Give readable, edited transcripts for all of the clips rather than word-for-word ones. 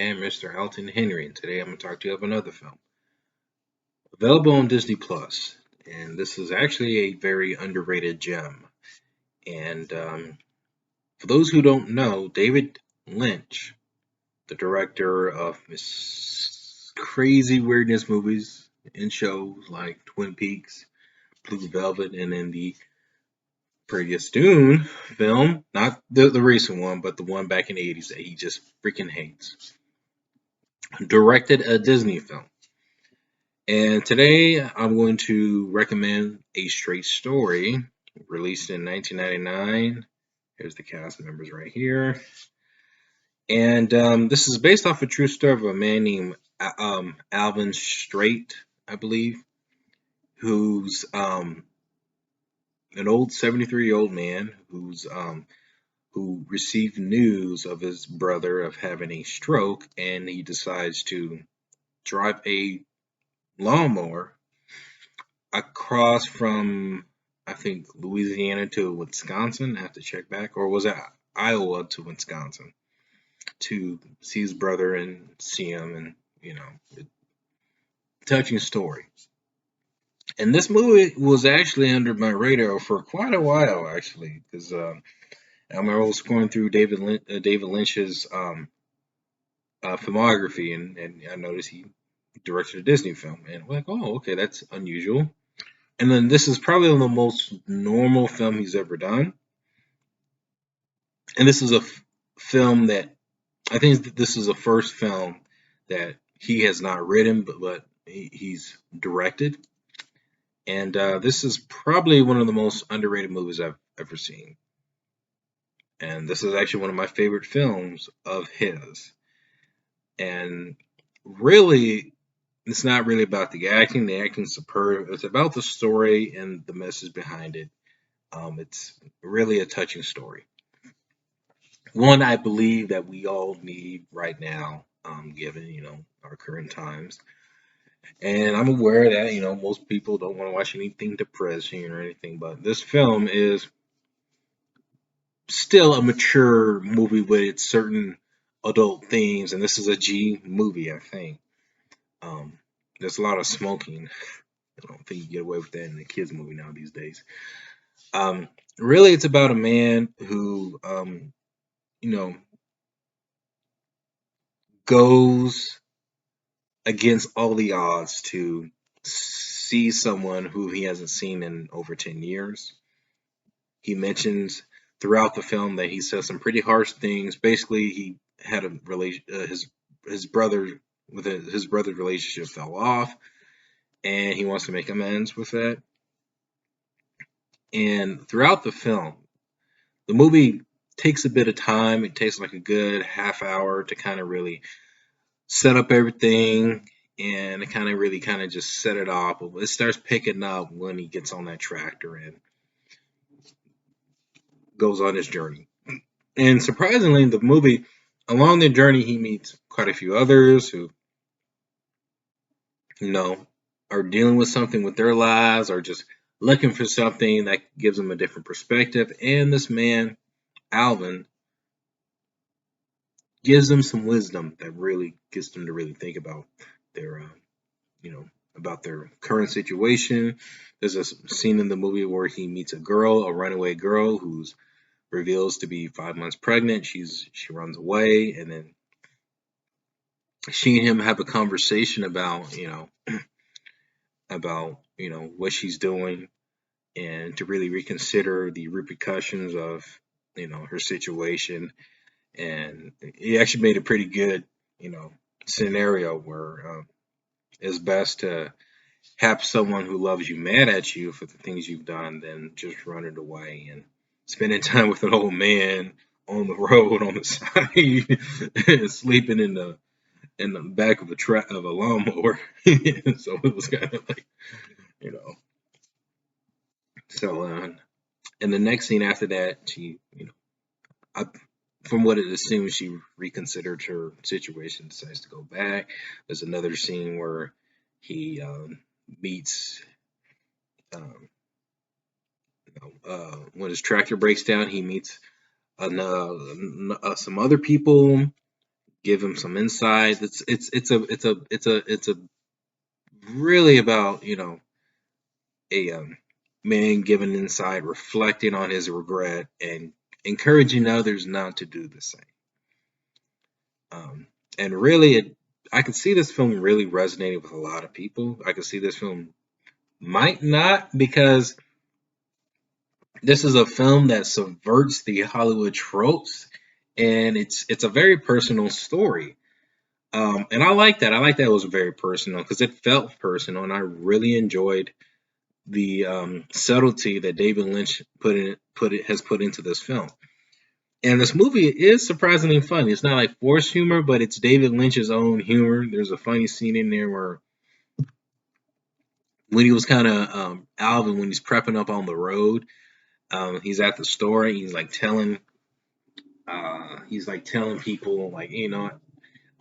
man, Mr. Alton Henry, and today I'm going to talk to you about another film. Available on Disneyplus, and this is actually a very underrated gem. And for those who don't know, David Lynch, the director of crazy weirdness movies and shows like Twin Peaks, Blue Velvet, and then the previous Dune film, not the recent one, but the one back in the 80s that he just freaking hates, directed a Disney film. And today I'm going to recommend A Straight Story, released in 1999. Here's the cast members right here. And this is based off a true story of a man named Alvan Straight, I believe, who's an old 73-year-old man who received news of his brother of having a stroke, and he decides to drive a lawnmower across from, I think, Louisiana to Wisconsin. I have to check back. Or was it Iowa to Wisconsin? To see his brother and see him, and, touching story. And this movie was actually under my radar for quite a while, actually, because I remember I was going through David Lynch's filmography, and I noticed he directed a Disney film. And I'm like, oh, okay, that's unusual. And then this is probably the most normal film he's ever done. And this is a film that I think this is the first film that he has not written, but he's directed. And this is probably one of the most underrated movies I've ever seen. And this is actually one of my favorite films of his. And really, it's not really about the acting. The acting's superb. It's about the story and the message behind it. It's really a touching story. One I believe that we all need right now, given our current times. And I'm aware that most people don't want to watch anything depressing or anything, but this film is still a mature movie with its certain adult themes, and this is a G movie, I think. There's a lot of smoking. I don't think you get away with that in a kids movie now these days. Really, it's about a man who, goes against all the odds to see someone who he hasn't seen in over 10 years. He mentions throughout the film that he says some pretty harsh things. Basically, he had a relation, his brother's relationship fell off, and he wants to make amends with that. And throughout the film, the movie takes a bit of time. It takes like a good half hour to kind of really set up everything, and it kind of just set it off. But it starts picking up when he gets on that tractor and goes on his journey. And surprisingly, the movie, along the journey, he meets quite a few others who, are dealing with something with their lives, or just looking for something that gives them a different perspective. And this man, Alvan, gives them some wisdom that really gets them to really think about their, about their current situation. There's a scene in the movie where he meets a runaway girl, who's reveals to be 5 months pregnant. She runs away, and then she and him have a conversation about what she's doing, and to really reconsider the repercussions of her situation. And he actually made a pretty good scenario where it's best to have someone who loves you mad at you for the things you've done than just running away and spending time with an old man on the road on the side, sleeping in the back of a lawnmower. So it was kind of like, So, and the next scene after that, she, from what it assumes, she reconsidered her situation, decides to go back. There's another scene where he meets, when his tractor breaks down, he meets some other people give him some insight. It's a really about a man giving insight, reflecting on his regret, and encouraging others not to do the same. And really, I could see this film really resonating with a lot of people. I could see this film might not, because this is a film that subverts the Hollywood tropes, and it's a very personal story. And I like that. I like that it was very personal because it felt personal, and I really enjoyed the subtlety that David Lynch has put into this film. And this movie is surprisingly funny. It's not like forced humor, but it's David Lynch's own humor. There's a funny scene in there where when he was kind of Alvan, when he's prepping up on the road, he's at the store and he's like telling people like, I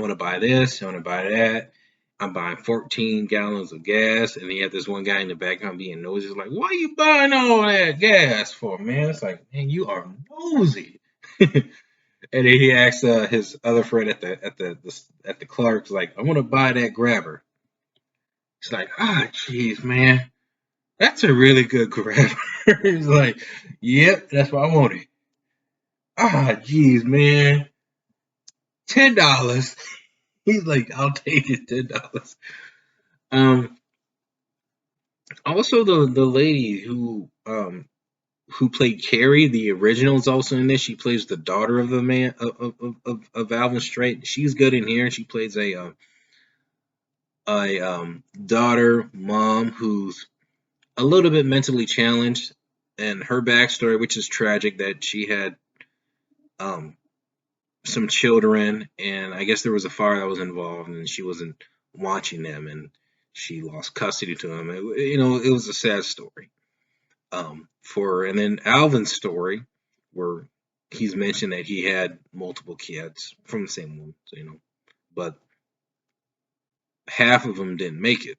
want to buy this, I want to buy that. I'm buying 14 gallons of gas, and he had this one guy in the background being nosy. He's like, "Why are you buying all that gas for, man?" It's like, man, you are nosy. And then he asked his other friend at the clerk's like, "I want to buy that grabber." He's like, jeez, man, that's a really good grabber. He's like, "Yep, that's what I wanted." Jeez, man, $10. He's like, "I'll take it, $10." Um, Also, the lady who played Carrie, the original, is also in this. She plays the daughter of the man of Alvin Strait. She's good in here. She plays a daughter mom who's a little bit mentally challenged, and her backstory, which is tragic, that she had um some children, and I guess there was a fire that was involved, and she wasn't watching them, and she lost custody to him. It was a sad story. And then Alvin's story, where he's mentioned that he had multiple kids from the same woman, but half of them didn't make it,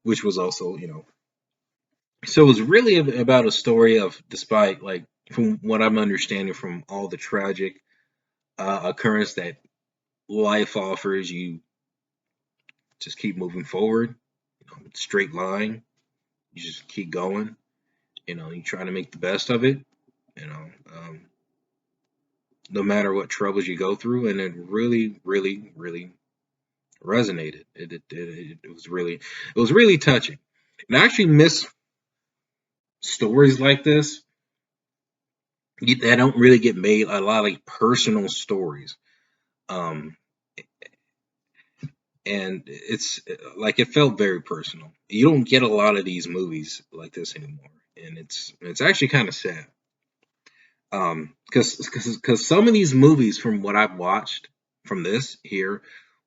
which was also, so it was really about a story of, despite, like, from what I'm understanding from all the tragic occurrence that life offers, you just keep moving forward, straight line, you just keep going, you try to make the best of it, you know, um, no matter what troubles you go through, and it really, really, really resonated. It was really touching. And I actually miss stories like this that don't really get made. A lot of like personal stories, um, and it's like it felt very personal. You don't get a lot of these movies like this anymore, and it's actually kind of sad. Because some of these movies, from what I've watched from this here,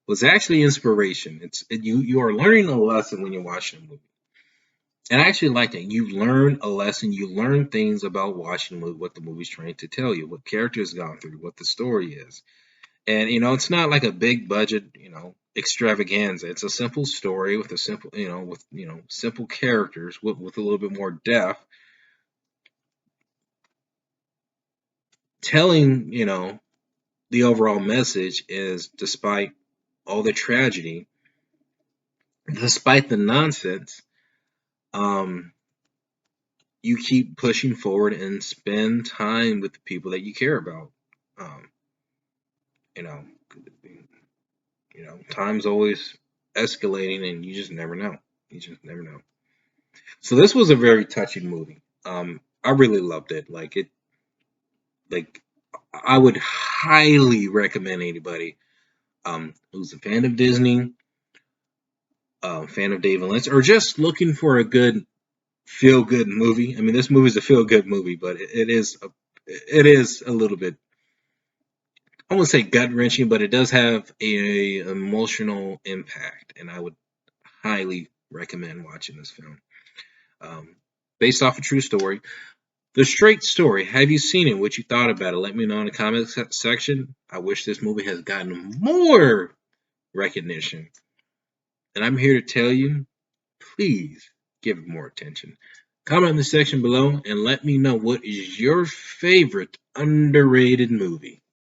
was actually inspiration. You are learning a lesson when you're watching a movie, and I actually like that. You learn a lesson. You learn things about watching a movie, what the movie's trying to tell you, what characters gone through, what the story is, and it's not like a big budget, extravaganza. It's a simple story with a simple, with simple characters with a little bit more depth, telling the overall message is, despite all the tragedy, despite the nonsense, um, you keep pushing forward and spend time with the people that you care about. Um, you know, time's always escalating, and you just never know. You just never know. So this was a very touching movie. I really loved it. Like I would highly recommend anybody who's a fan of Disney, fan of David Lynch, or just looking for a good feel good movie. I mean, this movie is a feel good movie, but it is a little bit, I won't say gut wrenching, but it does have a emotional impact, and I would highly recommend watching this film. Um, Based off a true story. The Straight Story. Have you seen it? What you thought about it? Let me know in the comments section. I wish this movie has gotten more recognition. And I'm here to tell you, please give it more attention. Comment in the section below and let me know what is your favorite underrated movie.